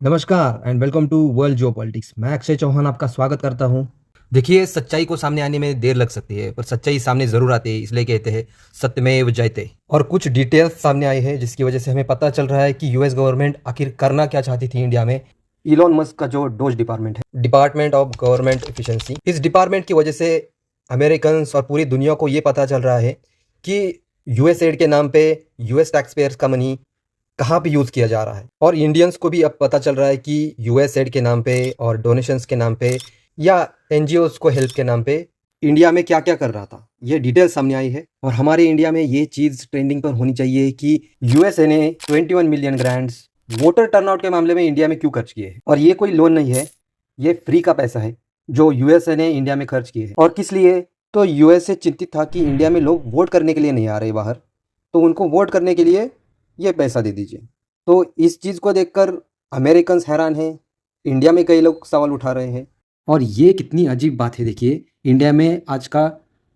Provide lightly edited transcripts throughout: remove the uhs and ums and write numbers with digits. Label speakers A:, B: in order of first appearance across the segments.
A: नमस्कार and welcome to world geopolitics. मैं अक्षय चौहान आपका स्वागत करता हूं। देखिए, सच्चाई को सामने आने में देर लग सकती है, पर सच्चाई सामने जरूर आती है, इसलिए कहते हैं सत्यमेव जयते। और कुछ डिटेल्स सामने आई है जिसकी वजह से हमें पता चल रहा है कि यूएस गवर्नमेंट आखिर करना क्या चाहती थी इंडिया में। इलॉन मस्क का जो डोज डिपार्टमेंट है, डिपार्टमेंट ऑफ गवर्नमेंट एफिशिएंसी, इस डिपार्टमेंट की वजह से अमेरिकन और पूरी दुनिया को ये पता चल रहा है कि यूएस एड के नाम पे यूएस टैक्स पेयर्स का मनी कहाँ पे यूज़ किया जा रहा है। और इंडियंस को भी अब पता चल रहा है कि यूएस एड के नाम पे और डोनेशंस के नाम पे या एनजीओस को हेल्प के नाम पे इंडिया में क्या क्या कर रहा था, ये डिटेल सामने आई है। और हमारे इंडिया में ये चीज़ ट्रेंडिंग पर होनी चाहिए कि यूएसए ने 21 मिलियन ग्रांट्स वोटर टर्नआउट के मामले में इंडिया में क्यों खर्च किए हैं। और ये कोई लोन नहीं है, ये फ्री का पैसा है जो यूएसए ने इंडिया में खर्च किए हैं। और किस लिए? तो यूएसए चिंतित था कि इंडिया में लोग वोट करने के लिए नहीं आ रहे बाहर, तो उनको वोट करने के लिए ये पैसा दे दीजिए। तो इस चीज़ को देखकर अमेरिकन्स हैरान हैं, इंडिया में कई लोग सवाल उठा रहे हैं। और ये कितनी अजीब बात है। देखिए, इंडिया में आज का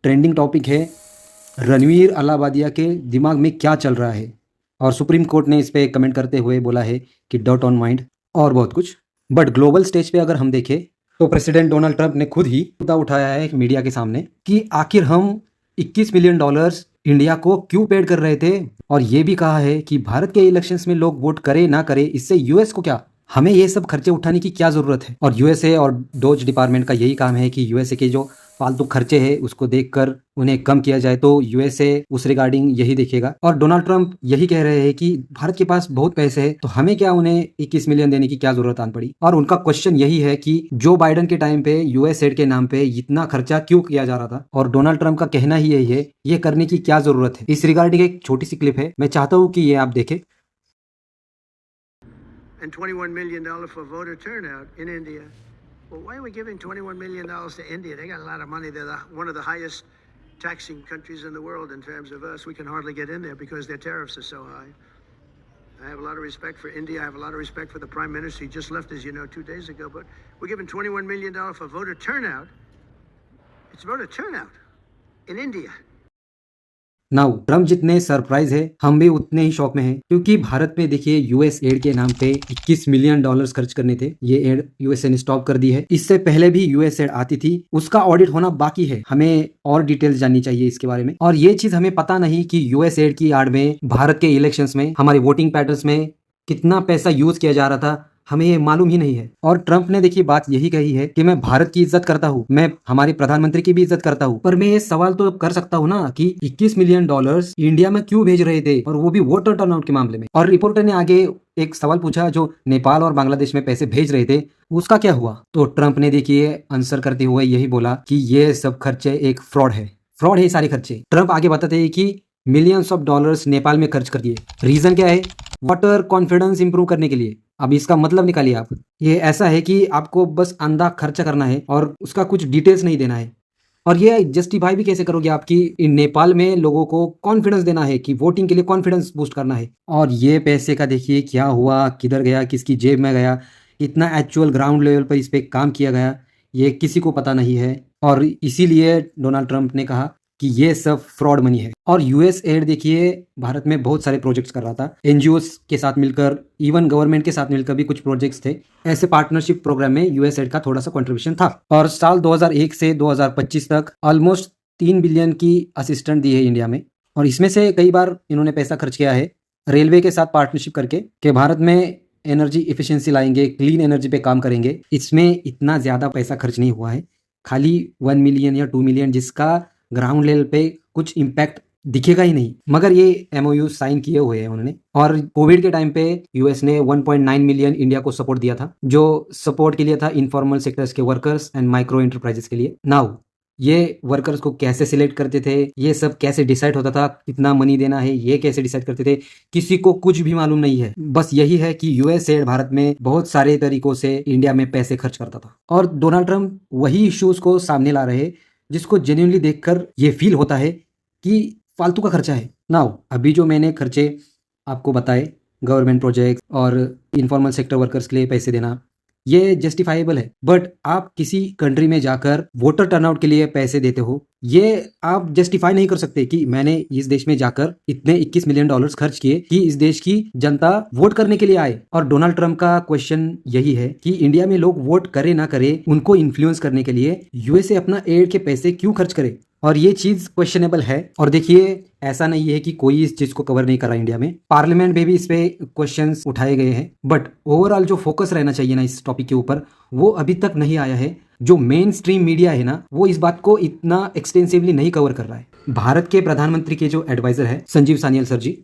A: ट्रेंडिंग टॉपिक है रणवीर अलाहाबादिया के दिमाग में क्या चल रहा है। और सुप्रीम कोर्ट ने इस पे कमेंट करते हुए बोला है कि डॉट ऑन माइंड और बहुत कुछ। बट ग्लोबल स्टेज पे अगर हम देखें तो प्रेसिडेंट डोनाल्ड ट्रंप ने खुद ही मुद्दा उठाया है मीडिया के सामने कि आखिर हम 21 मिलियन डॉलर्स इंडिया को क्यों पेड कर रहे थे। और ये भी कहा है कि भारत के इलेक्शंस में लोग वोट करे ना करे, इससे यूएस को क्या, हमें ये सब खर्चे उठाने की क्या जरूरत है। और यूएसए और डोज डिपार्टमेंट का यही काम है कि यूएसए के जो फालतू खर्चे हैं उसको देखकर उन्हें कम किया जाए, तो यूएसए उस रिगार्डिंग यही देखेगा। और डोनाल्ड ट्रंप यही कह रहे हैं कि भारत के पास बहुत पैसे हैं, तो हमें क्या उन्हें 21 मिलियन देने की क्या जरूरत आन पड़ी। और उनका क्वेश्चन यही है कि जो बाइडन के टाइम पे यूएस एड के नाम पे इतना खर्चा क्यों किया जा रहा था। और डोनाल्ड ट्रंप का कहना ही यही है, ये करने की क्या जरूरत है। इस रिगार्डिंग एक छोटी सी क्लिप है, मैं चाहता हूँ कि ये आप देखें।
B: And $21 million for voter turnout in India. Well, why are we giving $21 million to India? They got a lot of money. They're one of the highest taxing countries in the world in terms of us. We can hardly get in there because their tariffs are so high. I have a lot of respect for India. I have a lot of respect for the Prime Minister. He just left, as you know, 2 days ago. But we're giving $21 million for voter turnout. It's voter turnout in India.
A: Now Trump जितने surprise है, हम भी उतने ही shock में हैं, क्योंकि भारत में देखिए यूएस एड के नाम पे 21 मिलियन डॉलर्स खर्च करने थे। ये एड यूएसए ने स्टॉप कर दी है। इससे पहले भी यूएस एड आती थी, उसका ऑडिट होना बाकी है। हमें और डिटेल्स जाननी चाहिए इसके बारे में। और ये चीज हमें पता नहीं कि यूएस एड की आड़ में भारत के इलेक्शंस में, हमारे वोटिंग पैटर्न्स में कितना पैसा यूज किया जा रहा था, हमें ये मालूम ही नहीं है। और ट्रंप ने देखिए बात यही कही है कि मैं भारत की इज्जत करता हूँ, मैं हमारे प्रधानमंत्री की भी इज्जत करता हूँ, पर मैं ये सवाल तो कर सकता हूँ ना कि 21 मिलियन डॉलर्स इंडिया में क्यों भेज रहे थे, और वो भी वोटर टर्नआउट के मामले में। और रिपोर्टर ने आगे एक सवाल पूछा, जो नेपाल और बांग्लादेश में पैसे भेज रहे थे उसका क्या हुआ। तो ट्रंप ने देखिए आंसर करते हुए यही बोला कि ये सब खर्चे एक फ्रॉड है, फ्रॉड है ये सारे खर्चे। ट्रंप आगे बताते हैं कि मिलियंस ऑफ डॉलर्स नेपाल में खर्च कर दिए। रीजन क्या है? वाटर कॉन्फिडेंस इंप्रूव करने के लिए। अब इसका मतलब निकालिए आप। ये ऐसा है कि आपको बस अंधा खर्चा करना है और उसका कुछ डिटेल्स नहीं देना है। और ये जस्टिफाई भी कैसे करोगे आप कि इन नेपाल में लोगों को कॉन्फिडेंस देना है, कि वोटिंग के लिए कॉन्फिडेंस बूस्ट करना है। और ये पैसे का देखिए क्या हुआ, किधर गया, किसकी जेब में गया, इतना एक्चुअल ग्राउंड लेवल पर इस पे काम किया गया, ये किसी को पता नहीं है। और इसीलिए डोनाल्ड ट्रंप ने कहा कि ये सब फ्रॉड मनी है। और यूएस एड देखिए भारत में बहुत सारे प्रोजेक्ट्स कर रहा था, एनजीओ के साथ मिलकर, इवन गवर्नमेंट के साथ मिलकर भी कुछ प्रोजेक्ट्स थे। ऐसे पार्टनरशिप प्रोग्राम में यूएस एड का थोड़ा सा कंट्रीब्यूशन था। और साल 2001 से 2025 तक ऑलमोस्ट 3 बिलियन की असिस्टेंट दी है इंडिया में। और इसमें से कई बार इन्होंने पैसा खर्च किया है रेलवे के साथ पार्टनरशिप करके, कि भारत में एनर्जी इफिशियंसी लाएंगे, क्लीन एनर्जी पे काम करेंगे। इसमें इतना ज़्यादा पैसा खर्च नहीं हुआ है, खाली 1 मिलियन या 2 मिलियन, जिसका ग्राउंड लेवल पे कुछ इम्पैक्ट दिखेगा ही नहीं। मगर ये एमओयू साइन किए हुए हैं उन्होंने। और कोविड के टाइम पे यूएस ने 1.9 मिलियन इंडिया को सपोर्ट दिया था, जो सपोर्ट के लिए था इनफॉर्मल सेक्टर्स के वर्कर्स एंड माइक्रो एंटरप्राइजेस के लिए। नाउ ये वर्कर्स को कैसे सिलेक्ट करते थे, ये सब कैसे डिसाइड होता था, कितना मनी देना है, ये कैसे डिसाइड करते थे, किसी को कुछ भी मालूम नहीं है। बस यही है कि यूएस एड भारत में बहुत सारे तरीकों से इंडिया में पैसे खर्च करता था। और डोनाल्ड ट्रंप वही इश्यूज को सामने ला रहे, जिसको जेन्युइनली देखकर ये फील होता है कि फालतू का खर्चा है। नाउ अभी जो मैंने खर्चे आपको बताए, गवर्नमेंट प्रोजेक्ट और इनफॉर्मल सेक्टर वर्कर्स के लिए पैसे देना, ये जस्टिफाइबल है। बट आप किसी कंट्री में जाकर वोटर टर्नआउट के लिए पैसे देते हो, ये आप जस्टिफाई नहीं कर सकते कि मैंने इस देश में जाकर इतने 21 मिलियन डॉलर्स खर्च किए कि इस देश की जनता वोट करने के लिए आए। और डोनाल्ड ट्रंप का क्वेश्चन यही है कि इंडिया में लोग वोट करे ना करे, उनको इन्फ्लुएंस करने के लिए यूएसए अपना एड के पैसे क्यों खर्च करे, और ये चीज क्वेश्चनेबल है। और देखिए, ऐसा नहीं है कि कोई इस चीज को कवर नहीं कर रहा इंडिया में, पार्लियामेंट में भी इस पे क्वेश्चंस उठाए गए हैं, बट ओवरऑल जो फोकस रहना चाहिए ना इस टॉपिक के ऊपर, वो अभी तक नहीं आया है। जो मेन स्ट्रीम मीडिया है ना, वो इस बात को इतना एक्सटेंसिवली नहीं कवर कर रहा है। भारत के प्रधानमंत्री के जो एडवाइजर है संजीव सान्याल सर जी,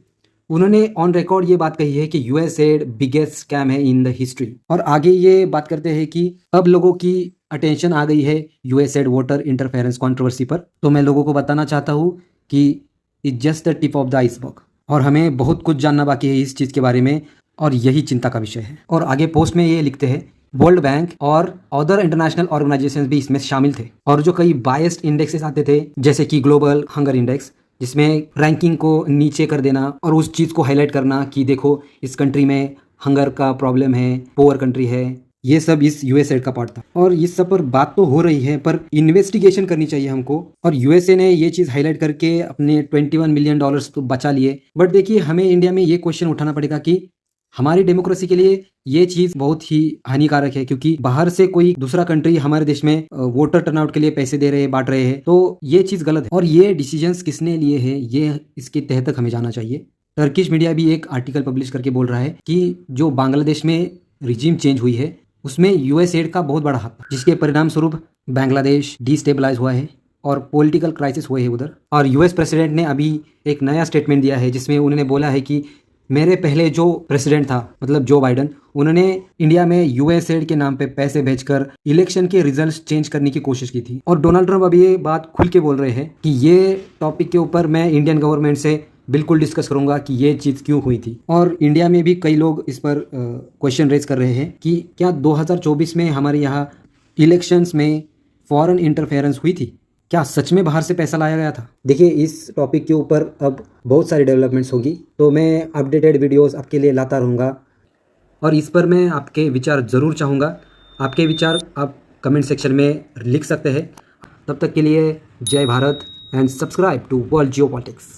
A: उन्होंने ऑन रिकॉर्ड ये बात कही है कि यूएस एड बिगेस्ट स्कैम है इन द हिस्ट्री। और आगे ये बात करते हैं कि अब लोगों की अटेंशन आ गई है US add voter interference controversy पर। तो मैं लोगों को बताना चाहता हूँ कि it's just the tip of the iceberg, और हमें बहुत कुछ जानना बाकी है इस चीज़ के बारे में, और यही चिंता का विषय है। और आगे पोस्ट में ये लिखते हैं, वर्ल्ड बैंक और अदर इंटरनेशनल ऑर्गेनाइजेशंस भी इसमें शामिल थे, और जो कई बायस्ड इंडेक्सेस आते थे जैसे कि ग्लोबल हंगर इंडेक्स, जिसमें रैंकिंग को नीचे कर देना और उस चीज़ को हाईलाइट करना कि देखो इस कंट्री में हंगर का प्रॉब्लम है, पुअर कंट्री है, ये सब इस यूएसए का पार्ट था। और इस सब पर बात तो हो रही है, पर इन्वेस्टिगेशन करनी चाहिए हमको। और यूएसए ने ये चीज़ हाईलाइट करके अपने 21 मिलियन डॉलर्स तो बचा लिए। बट देखिए, हमें इंडिया में ये क्वेश्चन उठाना पड़ेगा कि हमारी डेमोक्रेसी के लिए ये चीज़ बहुत ही हानिकारक है, क्योंकि बाहर से कोई दूसरा कंट्री हमारे देश में वोटर टर्नआउट के लिए पैसे दे रहे हैं, बांट रहे हैं, तो ये चीज़ गलत है। और ये डिसीजंस किसने लिए हैं, ये इसके तह तक हमें जाना चाहिए। टर्किश मीडिया भी एक आर्टिकल पब्लिश करके बोल रहा है कि जो बांग्लादेश में रिजीम चेंज हुई है उसमें यूएस एड का बहुत बड़ा हाथ था, जिसके परिणाम स्वरूप बांग्लादेश डिस्टेबलाइज हुआ है और पॉलिटिकल क्राइसिस हुए है उधर। और यूएस प्रेसिडेंट ने अभी एक नया स्टेटमेंट दिया है, जिसमें उन्होंने बोला है कि मेरे पहले जो प्रेसिडेंट था, मतलब जो बाइडन, उन्होंने इंडिया में यूएस एड के नाम पे पैसे भेजकर इलेक्शन के रिजल्ट्स चेंज करने की कोशिश की थी। और डोनाल्ड ट्रंप अभी ये बात खुल के बोल रहे हैं कि ये टॉपिक के ऊपर मैं इंडियन गवर्नमेंट से बिल्कुल डिस्कस करूंगा कि ये चीज़ क्यों हुई थी। और इंडिया में भी कई लोग इस पर क्वेश्चन रेज कर रहे हैं कि क्या 2024 में हमारे यहाँ इलेक्शंस में फॉरेन इंटरफेरेंस हुई थी, क्या सच में बाहर से पैसा लाया गया था। देखिए, इस टॉपिक के ऊपर अब बहुत सारी डेवलपमेंट्स होगी, तो मैं अपडेटेड वीडियोस आपके लिए लाता रहूँगा, और इस पर मैं आपके विचार ज़रूर चाहूँगा। आपके विचार आप कमेंट सेक्शन में लिख सकते हैं। तब तक के लिए जय Bharat and subscribe to world geopolitics.